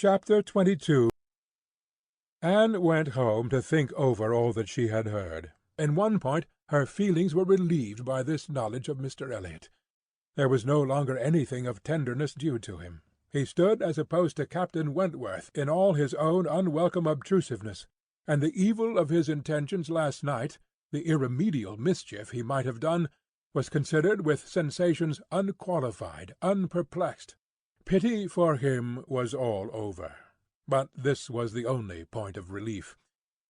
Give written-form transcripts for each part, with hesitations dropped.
Chapter 22. Anne went home to think over all that she had heard. In one point her feelings were relieved by this knowledge of Mr. Elliot. There was no longer anything of tenderness due to him. He stood as opposed to Captain Wentworth in all his own unwelcome obtrusiveness, and the evil of his intentions last night, the irremediable mischief he might have done, was considered with sensations unqualified, unperplexed. Pity for him was all over. But this was the only point of relief.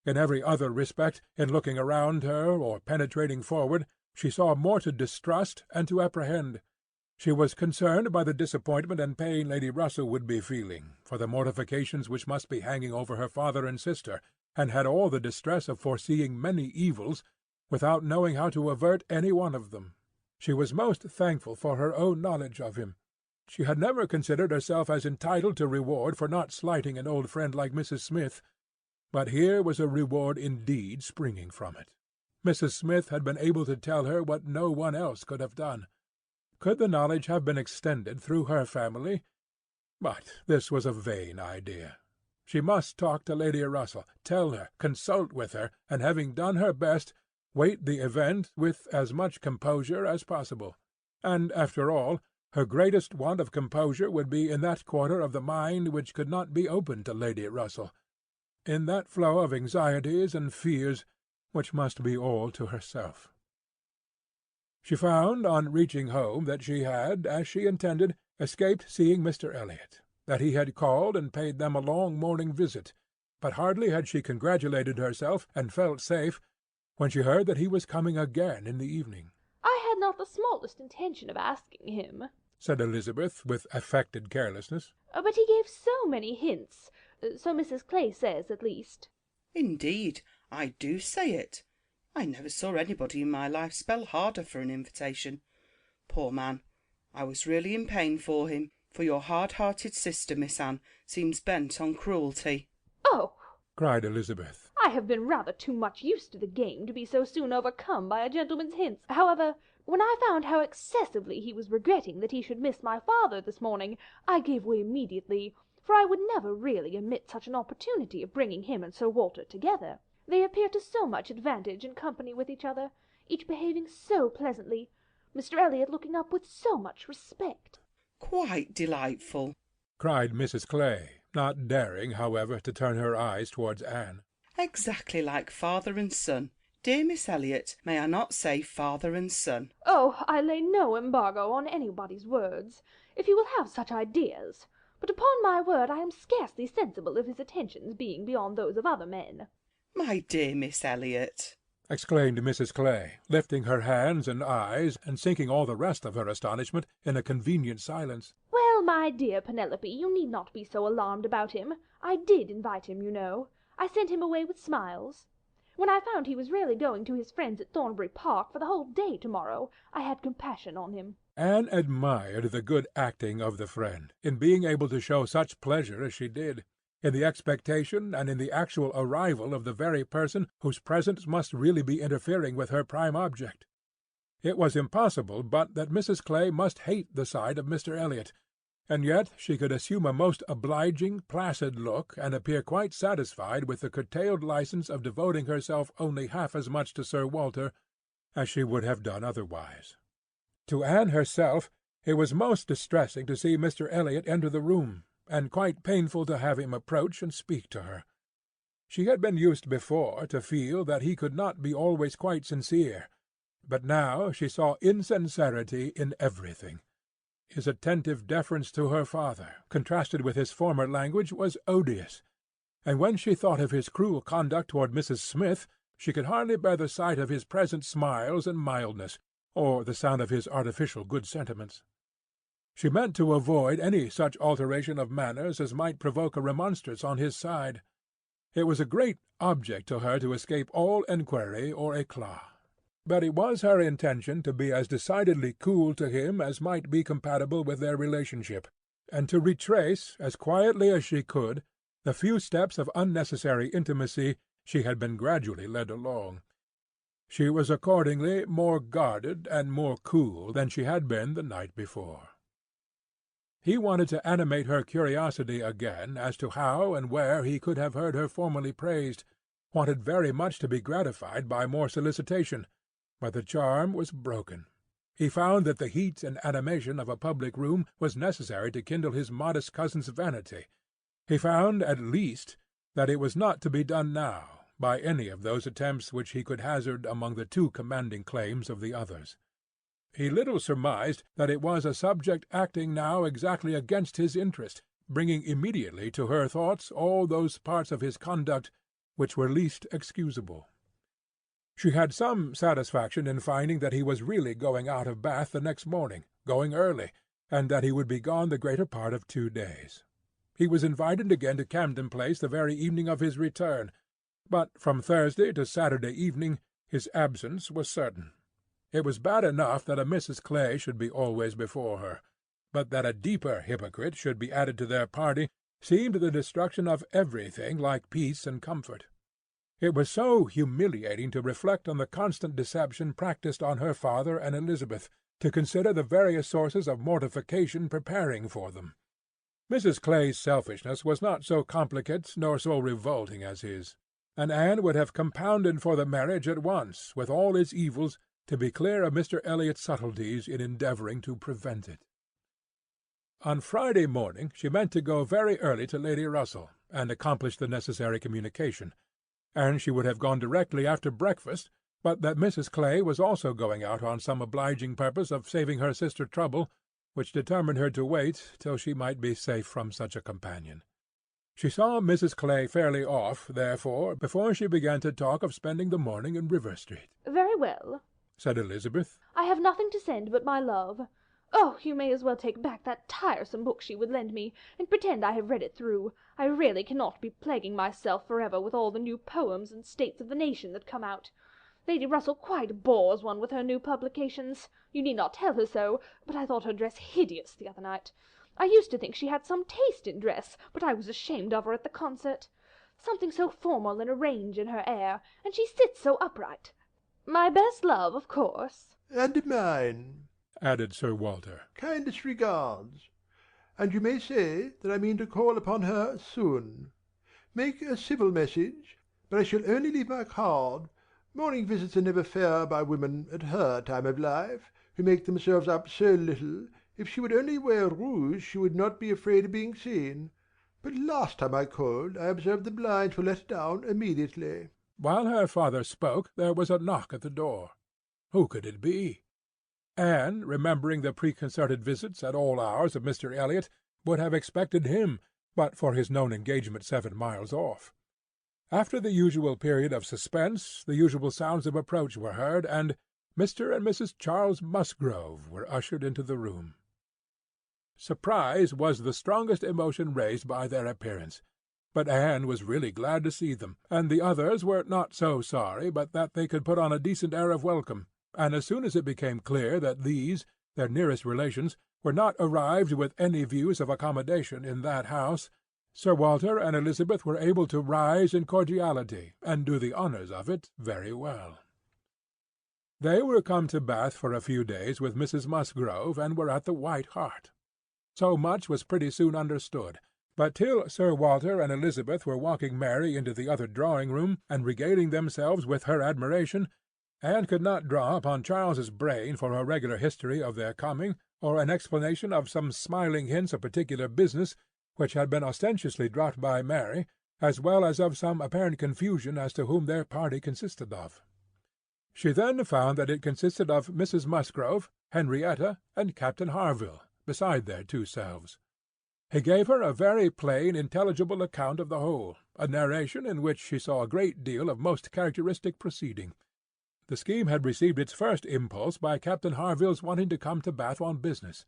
In every other respect, in looking around her, or penetrating forward, she saw more to distrust and to apprehend. She was concerned by the disappointment and pain Lady Russell would be feeling, for the mortifications which must be hanging over her father and sister, and had all the distress of foreseeing many evils, without knowing how to avert any one of them. She was most thankful for her own knowledge of him. She had never considered herself as entitled to reward for not slighting an old friend like Mrs. Smith, but here was a reward indeed springing from it. Mrs. Smith had been able to tell her what no one else could have done. Could the knowledge have been extended through her family? But this was a vain idea. She must talk to Lady Russell, tell her, consult with her, and having done her best, wait the event with as much composure as possible. And, after all, her greatest want of composure would be in that quarter of the mind which could not be open to Lady Russell, in that flow of anxieties and fears which must be all to herself. She found, on reaching home, that she had, as she intended, escaped seeing Mr. Elliot, that he had called and paid them a long morning visit, but hardly had she congratulated herself and felt safe when she heard that he was coming again in the evening. "I had not the smallest intention of asking him," said Elizabeth, with affected carelessness. "but he gave so many hints, so Mrs. Clay says, at least." "Indeed, I do say it. I never saw anybody in my life spell harder for an invitation. Poor man, I was really in pain for him, for your hard-hearted sister, Miss Anne, seems bent on cruelty." "Oh!" cried Elizabeth. "I have been rather too much used to the game to be so soon overcome by a gentleman's hints. However, when I found how excessively he was regretting that he should miss my father this morning, I gave way immediately, for I would never really omit such an opportunity of bringing him and Sir Walter together. They appear to so much advantage in company with each other, each behaving so pleasantly, Mr. Elliot looking up with so much respect." "Quite delightful," cried Mrs. Clay, not daring, however, to turn her eyes towards Anne. "Exactly like father and son. Dear Miss Elliot, may I not say father and son?" "Oh, I lay no embargo on anybody's words, if he will have such ideas, but upon my word I am scarcely sensible of his attentions being beyond those of other men." "My dear Miss Elliot!" exclaimed Mrs. Clay, lifting her hands and eyes, and sinking all the rest of her astonishment in a convenient silence. "Well, my dear Penelope, you need not be so alarmed about him. I did invite him, you know. I sent him away with smiles. When I found he was really going to his friends at Thornbury Park for the whole day tomorrow, I had compassion on him." Anne admired the good acting of the friend, in being able to show such pleasure as she did, in the expectation and in the actual arrival of the very person whose presence must really be interfering with her prime object. It was impossible but that Mrs. Clay must hate the sight of Mr. Elliot, and yet she could assume a most obliging, placid look, and appear quite satisfied with the curtailed license of devoting herself only half as much to Sir Walter as she would have done otherwise. To Anne herself it was most distressing to see Mr. Elliot enter the room, and quite painful to have him approach and speak to her. She had been used before to feel that he could not be always quite sincere, but now she saw insincerity in everything. His attentive deference to her father, contrasted with his former language, was odious, and when she thought of his cruel conduct toward Mrs. Smith, she could hardly bear the sight of his present smiles and mildness, or the sound of his artificial good sentiments. She meant to avoid any such alteration of manners as might provoke a remonstrance on his side. It was a great object to her to escape all enquiry or éclat. But it was her intention to be as decidedly cool to him as might be compatible with their relationship, and to retrace, as quietly as she could, the few steps of unnecessary intimacy she had been gradually led along. She was accordingly more guarded and more cool than she had been the night before. He wanted to animate her curiosity again as to how and where he could have heard her formerly praised, wanted very much to be gratified by more solicitation, but the charm was broken. He found that the heat and animation of a public room was necessary to kindle his modest cousin's vanity. He found, at least, that it was not to be done now, by any of those attempts which he could hazard among the too commanding claims of the others. He little surmised that it was a subject acting now exactly against his interest, bringing immediately to her thoughts all those parts of his conduct which were least excusable. She had some satisfaction in finding that he was really going out of Bath the next morning, going early, and that he would be gone the greater part of 2 days. He was invited again to Camden Place the very evening of his return, but from Thursday to Saturday evening his absence was certain. It was bad enough that a Mrs. Clay should be always before her, but that a deeper hypocrite should be added to their party seemed the destruction of everything like peace and comfort. It was so humiliating to reflect on the constant deception practised on her father and Elizabeth, to consider the various sources of mortification preparing for them. Mrs. Clay's selfishness was not so complicate nor so revolting as his, and Anne would have compounded for the marriage at once with all its evils to be clear of Mr. Elliot's subtleties in endeavouring to prevent it. On Friday morning she meant to go very early to Lady Russell, and accomplish the necessary communication, and she would have gone directly after breakfast, but that Mrs. Clay was also going out on some obliging purpose of saving her sister trouble, which determined her to wait till she might be safe from such a companion. She saw Mrs. Clay fairly off, therefore, before she began to talk of spending the morning in River Street. "Very well," said Elizabeth. "I have nothing to send but my love. Oh, you may as well take back that tiresome book she would lend me, and pretend I have read it through. I really cannot be plaguing myself forever with all the new poems and states of the nation that come out. Lady Russell quite bores one with her new publications. You need not tell her so, but I thought her dress hideous the other night. I used to think she had some taste in dress, but I was ashamed of her at the concert. Something so formal and arranged in her air, and she sits so upright. My best love, of course." "And mine," added Sir Walter. "Kindest regards. And you may say that I mean to call upon her soon. Make a civil message, but I shall only leave my card. Morning visits are never fair by women at her time of life, who make themselves up so little. If she would only wear rouge she would not be afraid of being seen. But last time I called I observed the blinds were let down immediately." While her father spoke there was a knock at the door. Who could it be? Anne, remembering the preconcerted visits at all hours of Mr. Elliot, would have expected him, but for his known engagement 7 miles off. After the usual period of suspense, the usual sounds of approach were heard, and Mr. and Mrs. Charles Musgrove were ushered into the room. Surprise was the strongest emotion raised by their appearance, but Anne was really glad to see them, and the others were not so sorry but that they could put on a decent air of welcome, and as soon as it became clear that these, their nearest relations, were not arrived with any views of accommodation in that house, Sir Walter and Elizabeth were able to rise in cordiality, and do the honours of it very well. They were come to Bath for a few days with Mrs. Musgrove, and were at the White Hart. So much was pretty soon understood, but till Sir Walter and Elizabeth were walking Mary into the other drawing-room, and regaling themselves with her admiration, Anne could not draw upon Charles's brain for a regular history of their coming, or an explanation of some smiling hints of particular business which had been ostentatiously dropped by Mary, as well as of some apparent confusion as to whom their party consisted of. She then found that it consisted of Mrs. Musgrove, Henrietta, and Captain Harville, beside their 2 selves. He gave her a very plain, intelligible account of the whole, a narration in which she saw a great deal of most characteristic proceeding. The scheme had received its first impulse by Captain Harville's wanting to come to Bath on business.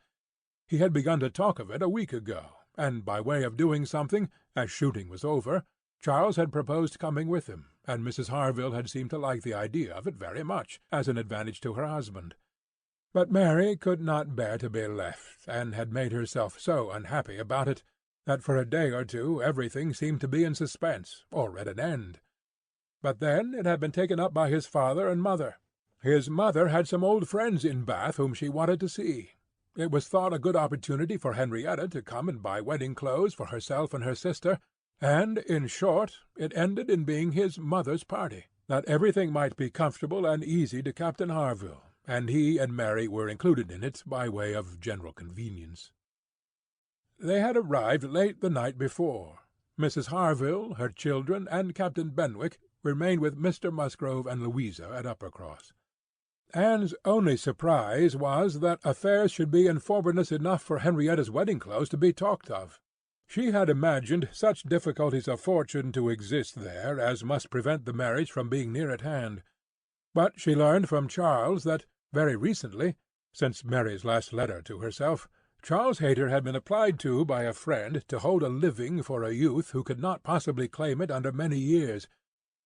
He had begun to talk of it a week ago, and by way of doing something, as shooting was over, Charles had proposed coming with him, and Mrs. Harville had seemed to like the idea of it very much, as an advantage to her husband. But Mary could not bear to be left, and had made herself so unhappy about it that for a day or 2 everything seemed to be in suspense, or at an end. But then it had been taken up by his father and mother. His mother had some old friends in Bath whom she wanted to see. It was thought a good opportunity for Henrietta to come and buy wedding clothes for herself and her sister, and, in short, it ended in being his mother's party, that everything might be comfortable and easy to Captain Harville, and he and Mary were included in it by way of general convenience. They had arrived late the night before. Mrs. Harville, her children, and Captain Benwick remained with Mr. Musgrove and Louisa at Uppercross. Anne's only surprise was that affairs should be in forwardness enough for Henrietta's wedding clothes to be talked of. She had imagined such difficulties of fortune to exist there as must prevent the marriage from being near at hand. But she learned from Charles that, very recently, since Mary's last letter to herself, Charles Hayter had been applied to by a friend to hold a living for a youth who could not possibly claim it under many years,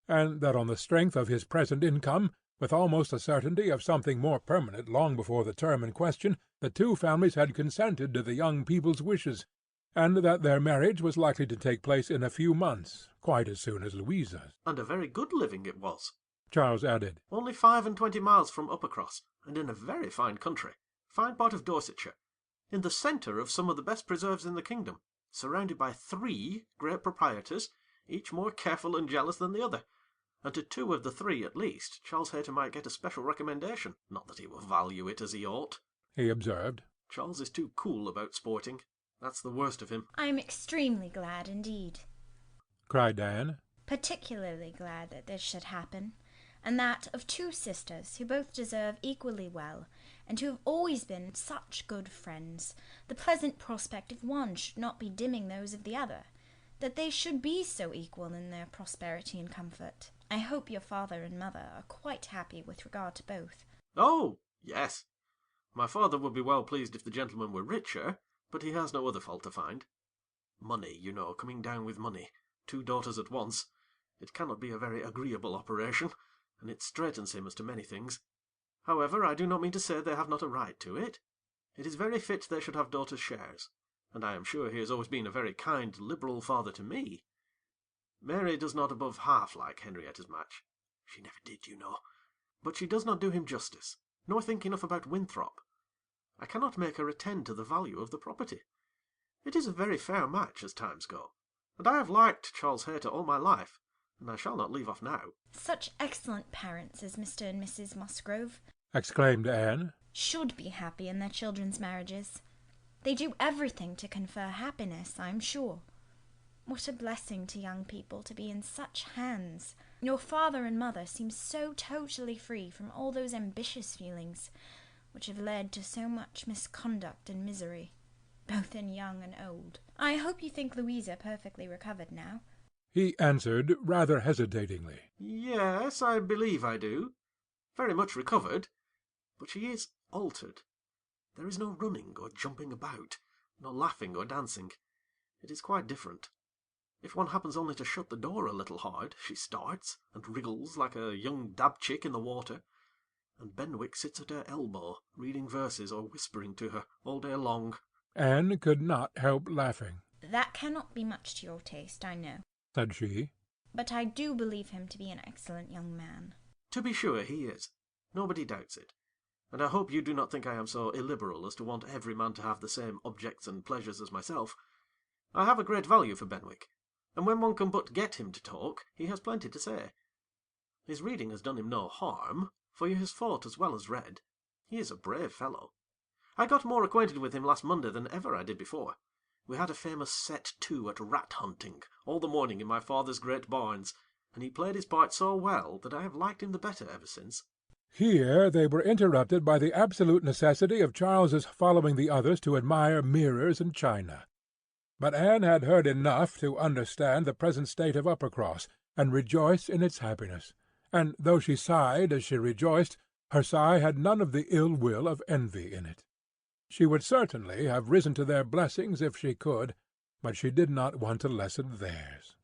and that on the strength of his present income, with almost a certainty of something more permanent long before the term in question, the two families had consented to the young people's wishes, and that their marriage was likely to take place in a few months, quite as soon as Louisa's. And a very good living it was, Charles added. Only 25 miles from Uppercross, and in a very fine country, fine part of Dorsetshire, in the centre of some of the best preserves in the kingdom, surrounded by 3 great proprietors, each more careful and jealous than the other, and to 2 of the 3, at least, Charles Hayter might get a special recommendation. Not that he will value it as he ought, he observed. Charles is too cool about sporting. That's the worst of him. I am extremely glad indeed, cried Anne. Particularly glad that this should happen, and that of 2 sisters who both deserve equally well, and who have always been such good friends, the pleasant prospect of one should not be dimming those of the other, that they should be so equal in their prosperity and comfort. I hope your father and mother are quite happy with regard to both. Oh, yes. My father would be well pleased if the gentleman were richer, but he has no other fault to find. Money, you know, coming down with money, 2 daughters at once, it cannot be a very agreeable operation, and it straightens him as to many things. However, I do not mean to say they have not a right to it. It is very fit they should have daughters' shares, and I am sure he has always been a very kind, liberal father to me. Mary does not above half like Henrietta's match. She never did, you know. But she does not do him justice, nor think enough about Winthrop. I cannot make her attend to the value of the property. It is a very fair match as times go, and I have liked Charles Hayter all my life, and I shall not leave off now. Such excellent parents as Mr. and Mrs. Musgrove, exclaimed Anne, should be happy in their children's marriages. They do everything to confer happiness, I am sure. What a blessing to young people to be in such hands. Your father and mother seem so totally free from all those ambitious feelings which have led to so much misconduct and misery, both in young and old. I hope you think Louisa perfectly recovered now. he answered rather hesitatingly. Yes, I believe I do. Very much recovered. But she is altered. There is no running or jumping about, no laughing or dancing. It is quite different. If one happens only to shut the door a little hard, she starts and wriggles like a young dab chick in the water, and Benwick sits at her elbow, reading verses or whispering to her all day long. Anne could not help laughing. That cannot be much to your taste, I know, said she. But I do believe him to be an excellent young man. To be sure he is. Nobody doubts it. And I hope you do not think I am so illiberal as to want every man to have the same objects and pleasures as myself. I have a great value for Benwick, and when one can but get him to talk, he has plenty to say. His reading has done him no harm, for he has fought as well as read. He is a brave fellow. I got more acquainted with him last Monday than ever I did before. We had a famous set to at rat-hunting all the morning in my father's great barns, and he played his part so well that I have liked him the better ever since. Here they were interrupted by the absolute necessity of Charles's following the others to admire mirrors and china. But Anne had heard enough to understand the present state of Uppercross, and rejoice in its happiness, and though she sighed as she rejoiced, her sigh had none of the ill will of envy in it. She would certainly have risen to their blessings if she could, but she did not want to lessen theirs.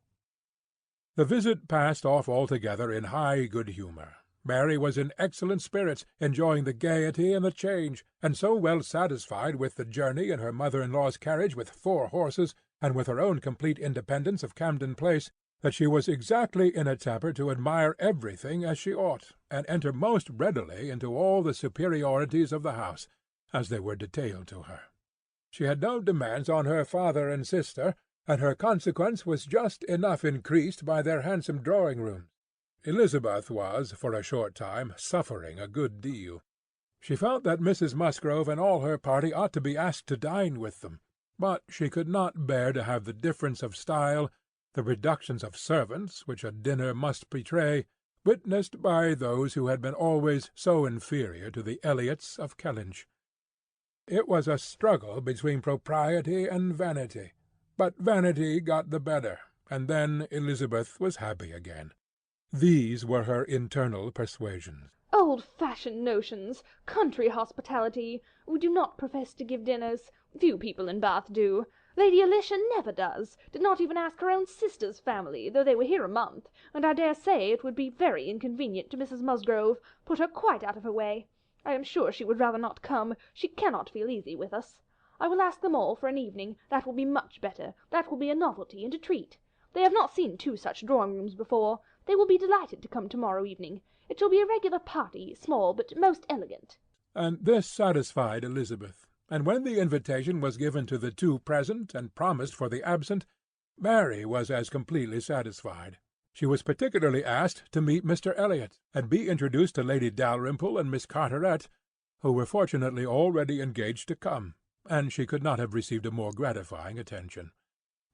The visit passed off altogether in high good humour. Mary was in excellent spirits, enjoying the gaiety and the change, and so well satisfied with the journey in her mother-in-law's carriage with 4 horses, and with her own complete independence of Camden Place, that she was exactly in a temper to admire everything as she ought, and enter most readily into all the superiorities of the house, as they were detailed to her. She had no demands on her father and sister, and her consequence was just enough increased by their handsome drawing-rooms. Elizabeth was, for a short time, suffering a good deal. She felt that Mrs. Musgrove and all her party ought to be asked to dine with them, but she could not bear to have the difference of style, the reductions of servants which a dinner must betray, witnessed by those who had been always so inferior to the Elliots of Kellynch. It was a struggle between propriety and vanity, but vanity got the better, and then Elizabeth was happy again. These were her internal persuasions. Old-fashioned notions, country hospitality. We do not profess to give dinners. Few people in Bath do. Lady Alicia never does, did not even ask her own sister's family, though they were here a month, and I dare say it would be very inconvenient to Mrs. Musgrove, put her quite out of her way. I am sure she would rather not come, she cannot feel easy with us. I will ask them all for an evening, that will be much better, that will be a novelty and a treat. They have not seen two such drawing-rooms before. They will be delighted to come tomorrow evening. It shall be a regular party, small but most elegant. And this satisfied Elizabeth, and when the invitation was given to the two present and promised for the absent, Mary was as completely satisfied. She was particularly asked to meet Mr. Elliot, and be introduced to Lady Dalrymple and Miss Carteret, who were fortunately already engaged to come, and she could not have received a more gratifying attention.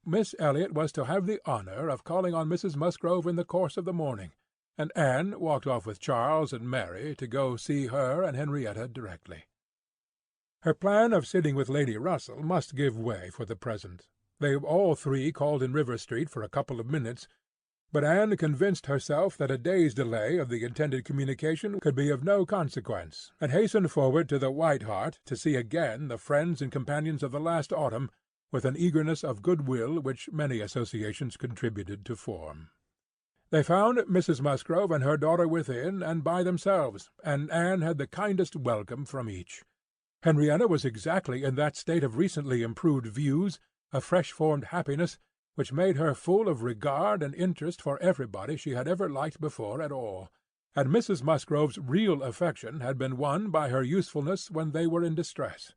Miss Elliot was to have the honour of calling on Mrs. Musgrove in the course of the morning, and Anne walked off with Charles and Mary to go see her and Henrietta directly. Her plan of sitting with Lady Russell must give way for the present. They all three called in River Street for a couple of minutes, but Anne convinced herself that a day's delay of the intended communication could be of no consequence, and hastened forward to the White Hart to see again the friends and companions of the last autumn, with an eagerness of good-will which many associations contributed to form. They found Mrs. Musgrove and her daughter within and by themselves, and Anne had the kindest welcome from each. Henrietta was exactly in that state of recently improved views, of fresh-formed happiness, which made her full of regard and interest for everybody she had ever liked before at all, and Mrs. Musgrove's real affection had been won by her usefulness when they were in distress.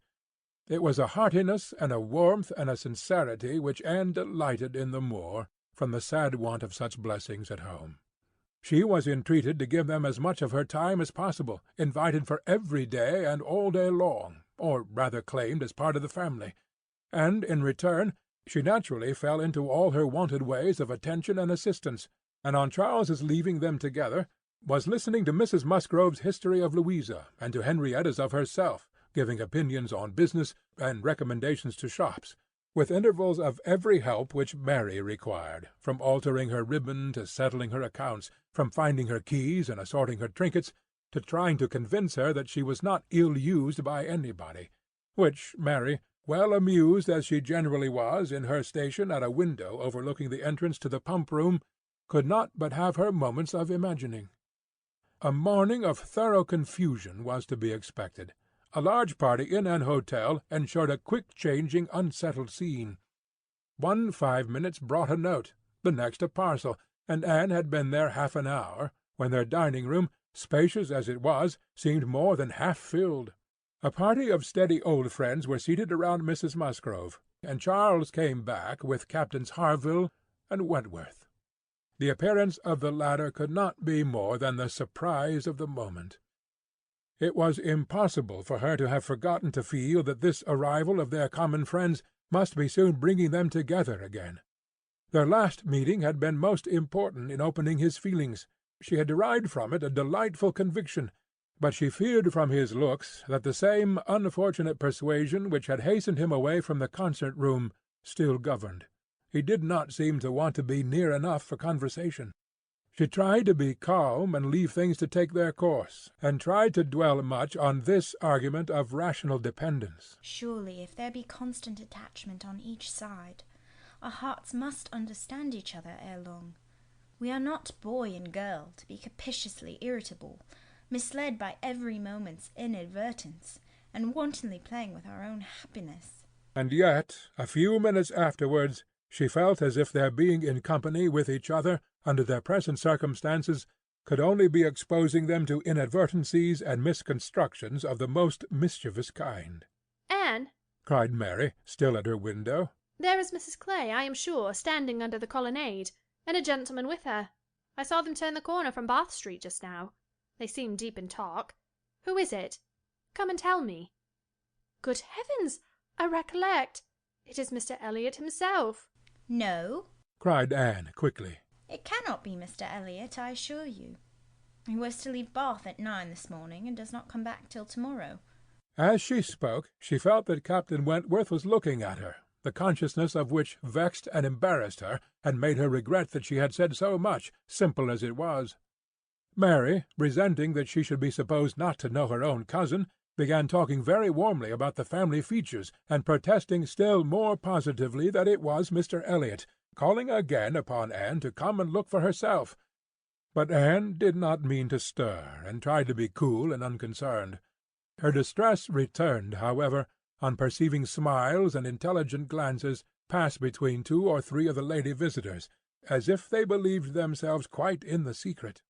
It was a heartiness and a warmth and a sincerity which Anne delighted in the more, from the sad want of such blessings at home. She was entreated to give them as much of her time as possible, invited for every day and all day long, or rather claimed as part of the family, and, in return, she naturally fell into all her wonted ways of attention and assistance, and on Charles's leaving them together, was listening to Mrs. Musgrove's history of Louisa, and to Henrietta's of herself, giving opinions on business and recommendations to shops, with intervals of every help which Mary required, from altering her ribbon to settling her accounts, from finding her keys and assorting her trinkets, to trying to convince her that she was not ill-used by anybody, which Mary, well amused as she generally was in her station at a window overlooking the entrance to the pump-room, could not but have her moments of imagining. A morning of thorough confusion was to be expected. A large party in an hotel ensured a quick-changing, unsettled scene. 5 minutes brought a note, the next a parcel, and Anne had been there half an hour, when their dining-room, spacious as it was, seemed more than half filled. A party of steady old friends were seated around Mrs. Musgrove, and Charles came back with Captains Harville and Wentworth. The appearance of the latter could not be more than the surprise of the moment. It was impossible for her to have forgotten to feel that this arrival of their common friends must be soon bringing them together again. Their last meeting had been most important in opening his feelings. She had derived from it a delightful conviction, but she feared from his looks that the same unfortunate persuasion which had hastened him away from the concert-room still governed. He did not seem to want to be near enough for conversation. She tried to be calm and leave things to take their course, and tried to dwell much on this argument of rational dependence. Surely, if there be constant attachment on each side, our hearts must understand each other ere long. We are not boy and girl to be capriciously irritable, misled by every moment's inadvertence, and wantonly playing with our own happiness. And yet, a few minutes afterwards, she felt as if their being in company with each other, under their present circumstances, could only be exposing them to inadvertencies and misconstructions of the most mischievous kind. "Anne," cried Mary, still at her window. "there is Mrs. Clay, I am sure, standing under the colonnade, and a gentleman with her. I saw them turn the corner from Bath Street just now. They seem deep in talk. Who is it? Come and tell me." "Good heavens! I recollect. It is Mr. Elliot himself." No, cried Anne quickly. it cannot be Mr. Elliot, I assure you. He was to leave Bath at 9 this morning, and does not come back till tomorrow. As she spoke, she felt that Captain Wentworth was looking at her, the consciousness of which vexed and embarrassed her, and made her regret that she had said so much, simple as it was. Mary, resenting that she should be supposed not to know her own cousin, began talking very warmly about the family features, and protesting still more positively that it was Mr. Elliot, calling again upon Anne to come and look for herself. But Anne did not mean to stir, and tried to be cool and unconcerned. Her distress returned, however, on perceiving smiles and intelligent glances pass between 2 or 3 of the lady visitors, as if they believed themselves quite in the secret.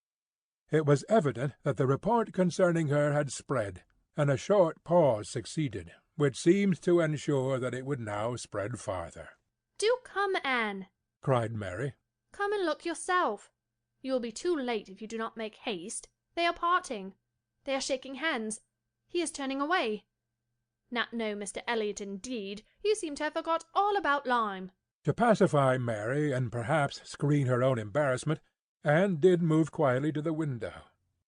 It was evident that the report concerning her had spread, and a short pause succeeded, which seemed to ensure that it would now spread farther. "Do come, Anne," cried Mary. "come and look yourself. You will be too late if you do not make haste. They are parting. They are shaking hands. He is turning away. Not know Mr. Elliot, indeed! You seem to have forgot all about Lyme." To pacify Mary, and perhaps screen her own embarrassment, Anne did move quietly to the window.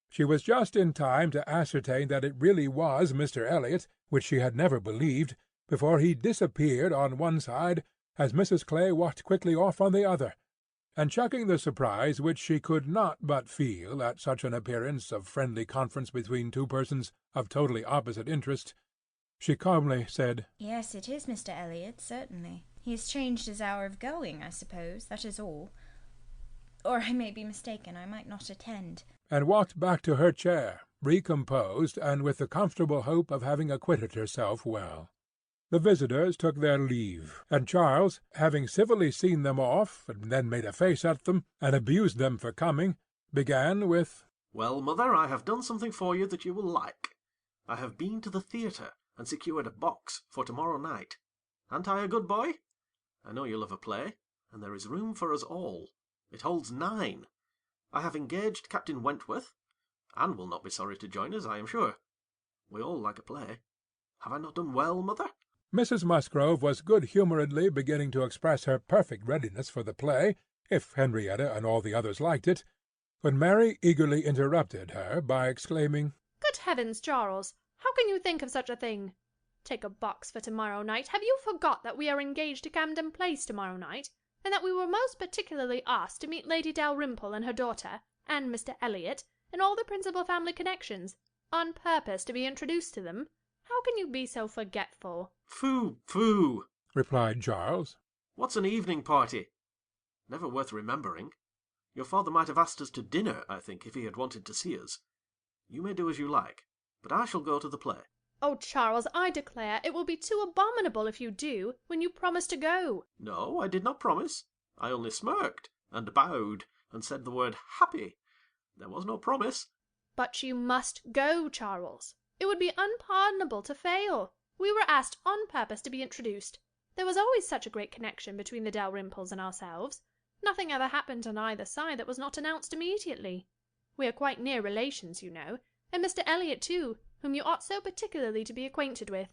She was just in time to ascertain that it really was Mr. Elliot, which she had never believed, before he disappeared on one side, as Mrs. Clay walked quickly off on the other, and checking the surprise which she could not but feel at such an appearance of friendly conference between 2 persons of totally opposite interest, she calmly said, Yes, it is Mr. Elliot, certainly. He has changed his hour of going, I suppose, that is all. Or I may be mistaken, I might not attend. And walked back to her chair, recomposed, and with the comfortable hope of having acquitted herself well. The visitors took their leave, and Charles, having civilly seen them off, and then made a face at them, and abused them for coming, began with, "Well, mother, I have done something for you that you will like. I have been to the theatre, and secured a box for tomorrow night. An't I a good boy? I know you love a play, and there is room for us all. It holds 9. I have engaged Captain Wentworth. Anne will not be sorry to join us, I am sure. We all like a play. Have I not done well, mother?" Mrs. Musgrove was good-humouredly beginning to express her perfect readiness for the play, if Henrietta and all the others liked it, when Mary eagerly interrupted her by exclaiming, "Good heavens, Charles! How can you think of such a thing? Take a box for tomorrow night! Have you forgot that we are engaged to Camden Place tomorrow night, and that we were most particularly asked to meet Lady Dalrymple and her daughter, and Mr. Elliot, and all the principal family connections, on purpose to be introduced to them? How can you be so forgetful?" "Phoo, phoo!" replied Charles. "What's an evening party? Never worth remembering. Your father might have asked us to dinner, I think, if he had wanted to see us. You may do as you like, but I shall go to the play." "Oh, Charles, I declare it will be too abominable if you do, when you promised to go." "No, I did not promise. I only smirked, and bowed, and said the word happy. There was no promise." "But you must go, Charles. It would be unpardonable to fail. We were asked on purpose to be introduced. There was always such a great connection between the Dalrymples and ourselves. Nothing ever happened on either side that was not announced immediately. We are quite near relations, you know, and Mr. Elliot too, whom you ought so particularly to be acquainted with.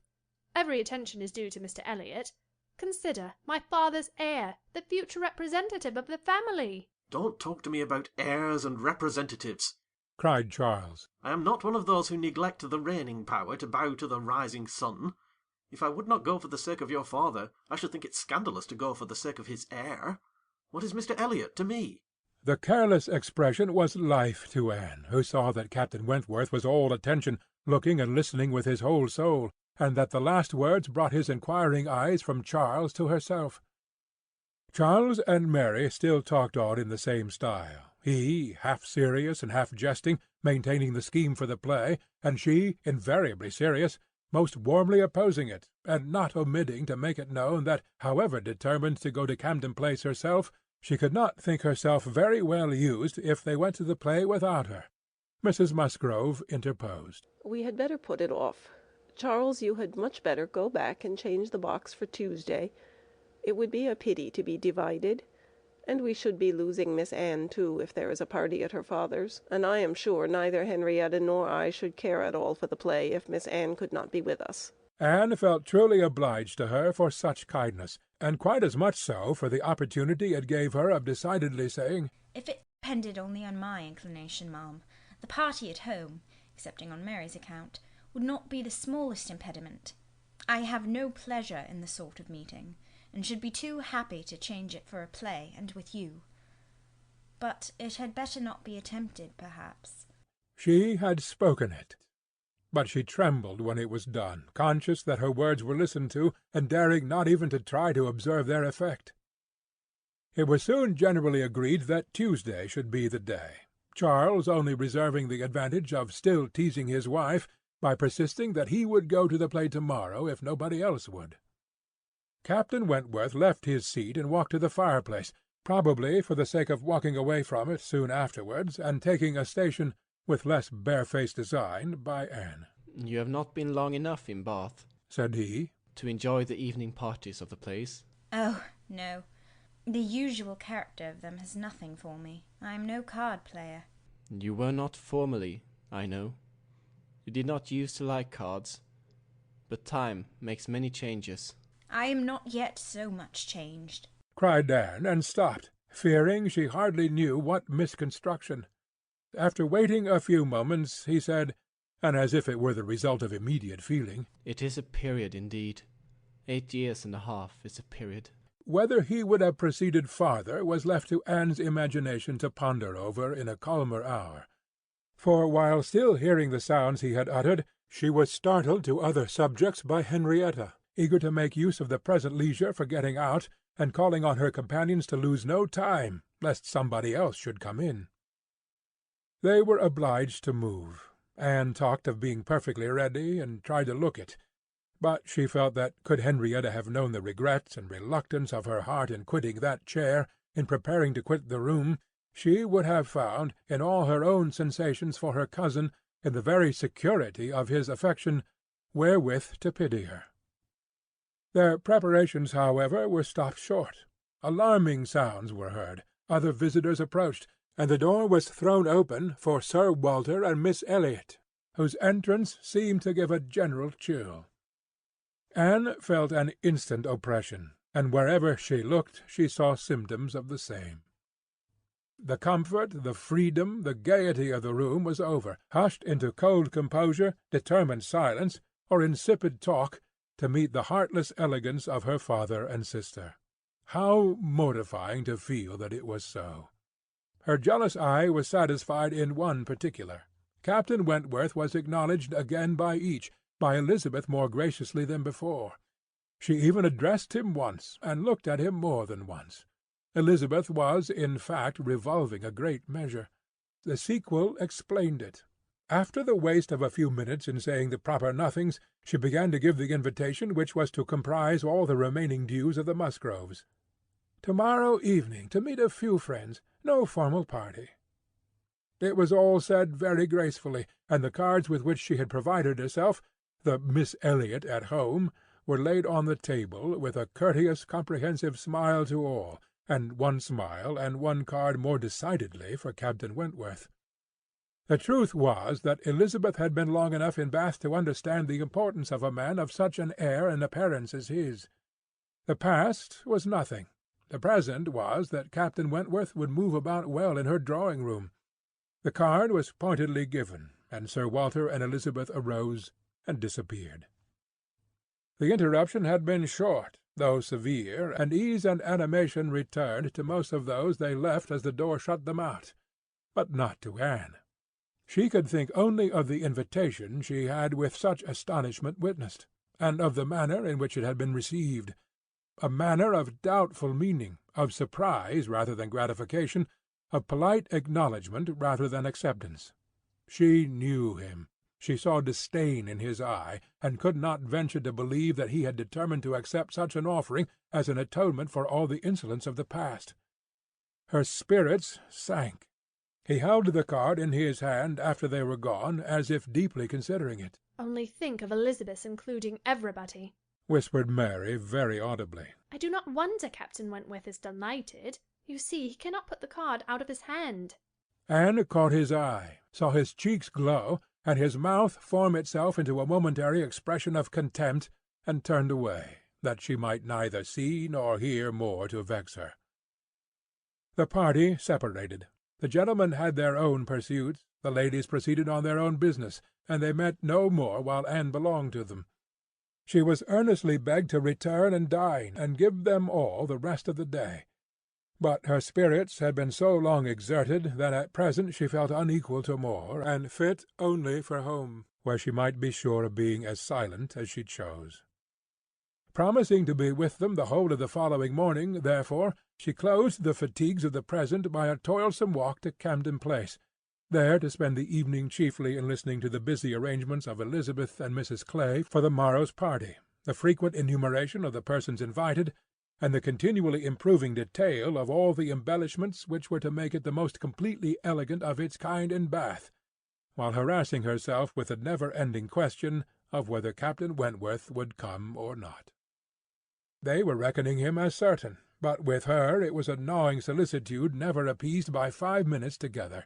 Every attention is due to Mr. Elliot. Consider, my father's heir, the future representative of the family." "Don't talk to me about heirs and representatives," cried Charles. "I am not one of those who neglect the reigning power to bow to the rising sun. If I would not go for the sake of your father, I should think it scandalous to go for the sake of his heir. What is Mr. Elliot to me?" The careless expression was life to Anne, who saw that Captain Wentworth was all attention, looking and listening with his whole soul, and that the last words brought his inquiring eyes from Charles to herself. Charles and Mary still talked on in the same style, he, half serious and half jesting, maintaining the scheme for the play, and she, invariably serious, most warmly opposing it, and not omitting to make it known that, however determined to go to Camden Place herself, She could not think herself very well used if they went to the play without her. Mrs. Musgrove interposed. We had better put it off. Charles, you had much better go back and change the box for Tuesday. It would be a pity to be divided, and we should be losing Miss Anne too if there is a party at her father's, and I am sure neither Henrietta nor I should care at all for the play if Miss Anne could not be with us. Anne felt truly obliged to her for such kindness, and quite as much so for the opportunity it gave her of decidedly saying, If it depended only on my inclination, ma'am, the party at home, excepting on Mary's account, would not be the smallest impediment. I have no pleasure in the sort of meeting, and should be too happy to change it for a play, and with you. But it had better not be attempted, perhaps. She had spoken it. But she trembled when it was done, conscious that her words were listened to, and daring not even to try to observe their effect. It was soon generally agreed that Tuesday should be the day, Charles only reserving the advantage of still teasing his wife by persisting that he would go to the play tomorrow if nobody else would. Captain Wentworth left his seat and walked to the fireplace, probably for the sake of walking away from it soon afterwards, and taking a station, with less barefaced design, by Anne. "You have not been long enough in Bath," said he, "to enjoy the evening parties of the plays." Oh, no. The usual character of them has nothing for me. I am no card-player. "You were not formerly, I know. You did not use to like cards, but time makes many changes." I am not yet so much changed, cried Anne, and stopped, fearing she hardly knew what misconstruction. After waiting a few moments, he said, and as if it were the result of immediate feeling, "It is a period indeed. 8 years and a half is a period." Whether he would have proceeded farther was left to Anne's imagination to ponder over in a calmer hour. For while still hearing the sounds he had uttered, she was startled to other subjects by Henrietta, eager to make use of the present leisure for getting out, and calling on her companions to lose no time, lest somebody else should come in. They were obliged to move. Anne talked of being perfectly ready, and tried to look it, but she felt that could Henrietta have known the regret and reluctance of her heart in quitting that chair, in preparing to quit the room, she would have found, in all her own sensations for her cousin, in the very security of his affection, wherewith to pity her. Their preparations, however, were stopped short. Alarming sounds were heard, other visitors approached, and the door was thrown open for Sir Walter and Miss Elliot, whose entrance seemed to give a general chill. Anne felt an instant oppression, and wherever she looked she saw symptoms of the same. The comfort, the freedom, the gaiety of the room was over, hushed into cold composure, determined silence, or insipid talk, to meet the heartless elegance of her father and sister. How mortifying to feel that it was so! Her jealous eye was satisfied in one particular. Captain Wentworth was acknowledged again by each, by Elizabeth more graciously than before. She even addressed him once, and looked at him more than once. Elizabeth was, in fact, revolving a great measure. The sequel explained it. After the waste of a few minutes in saying the proper nothings, she began to give the invitation which was to comprise all the remaining dues of the Musgroves. "To-morrow evening, to meet a few friends. No formal party." It was all said very gracefully, and the cards with which she had provided herself, the Miss Elliot at home, were laid on the table, with a courteous, comprehensive smile to all, and one smile and one card more decidedly for Captain Wentworth. The truth was that Elizabeth had been long enough in Bath to understand the importance of a man of such an air and appearance as his. The past was nothing. The present was that Captain Wentworth would move about well in her drawing-room. The card was pointedly given, and Sir Walter and Elizabeth arose and disappeared. The interruption had been short, though severe, and ease and animation returned to most of those they left as the door shut them out, but not to Anne. She could think only of the invitation she had with such astonishment witnessed, and of the manner in which it had been received, a manner of doubtful meaning, of surprise rather than gratification, of polite acknowledgment rather than acceptance. She knew him. She saw disdain in his eye, and could not venture to believe that he had determined to accept such an offering as an atonement for all the insolence of the past. her spirits sank. He held the card in his hand after they were gone, as if deeply considering it. "Only think of Elizabeth including everybody," whispered Mary very audibly. "I do not wonder Captain Wentworth is delighted. You see, he cannot put the card out of his hand." Anne caught his eye, saw his cheeks glow, and his mouth form itself into a momentary expression of contempt, and turned away, that she might neither see nor hear more to vex her. The party separated. The gentlemen had their own pursuits, the ladies proceeded on their own business, and they met no more while Anne belonged to them. She was earnestly begged to return and dine, and give them all the rest of the day. But her spirits had been so long exerted that at present she felt unequal to more, and fit only for home, where she might be sure of being as silent as she chose. Promising to be with them the whole of the following morning, therefore, she closed the fatigues of the present by a toilsome walk to Camden Place, there to spend the evening chiefly in listening to the busy arrangements of Elizabeth and Mrs. Clay for the morrow's party, the frequent enumeration of the persons invited, and the continually improving detail of all the embellishments which were to make it the most completely elegant of its kind in Bath, while harassing herself with the never-ending question of whether Captain Wentworth would come or not. They were reckoning him as certain, but with her it was a gnawing solicitude never appeased by 5 minutes together.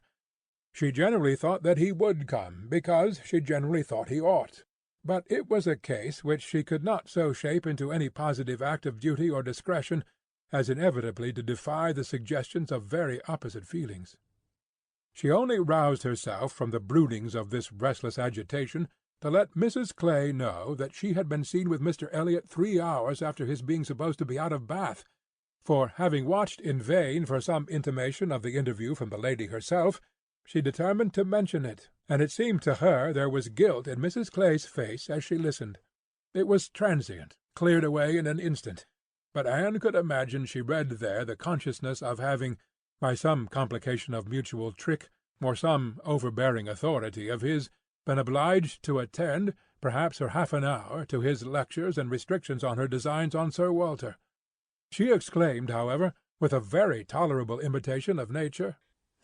She generally thought that he would come, because she generally thought he ought. But it was a case which she could not so shape into any positive act of duty or discretion as inevitably to defy the suggestions of very opposite feelings. She only roused herself from the broodings of this restless agitation to let Mrs. Clay know that she had been seen with Mr. Elliot 3 hours after his being supposed to be out of Bath, for, having watched in vain for some intimation of the interview from the lady herself, she determined to mention it, and it seemed to her there was guilt in Mrs. Clay's face as she listened. It was transient, cleared away in an instant, but Anne could imagine she read there the consciousness of having, by some complication of mutual trick, or some overbearing authority of his, been obliged to attend, perhaps for half an hour, to his lectures and restrictions on her designs on Sir Walter. She exclaimed, however, with a very tolerable imitation of nature,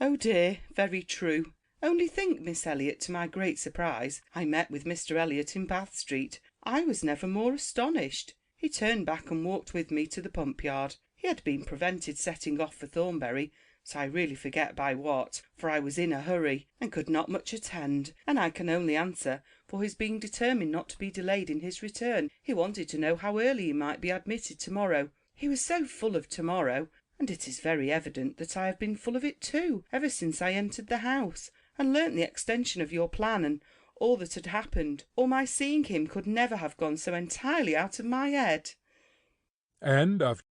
"Oh dear, very true. Only think, Miss Elliot, to my great surprise, I met with Mr. Elliot in Bath Street. I was never more astonished. He turned back and walked with me to the pump-yard. He had been prevented setting off for Thornbury, so I really forget by what, for I was in a hurry, and could not much attend, and I can only answer for his being determined not to be delayed in his return. He wanted to know how early he might be admitted tomorrow. He was so full of tomorrow, and it is very evident that I have been full of it too, ever since I entered the house, and learnt the extension of your plan, and all that had happened, or my seeing him could never have gone so entirely out of my head." End of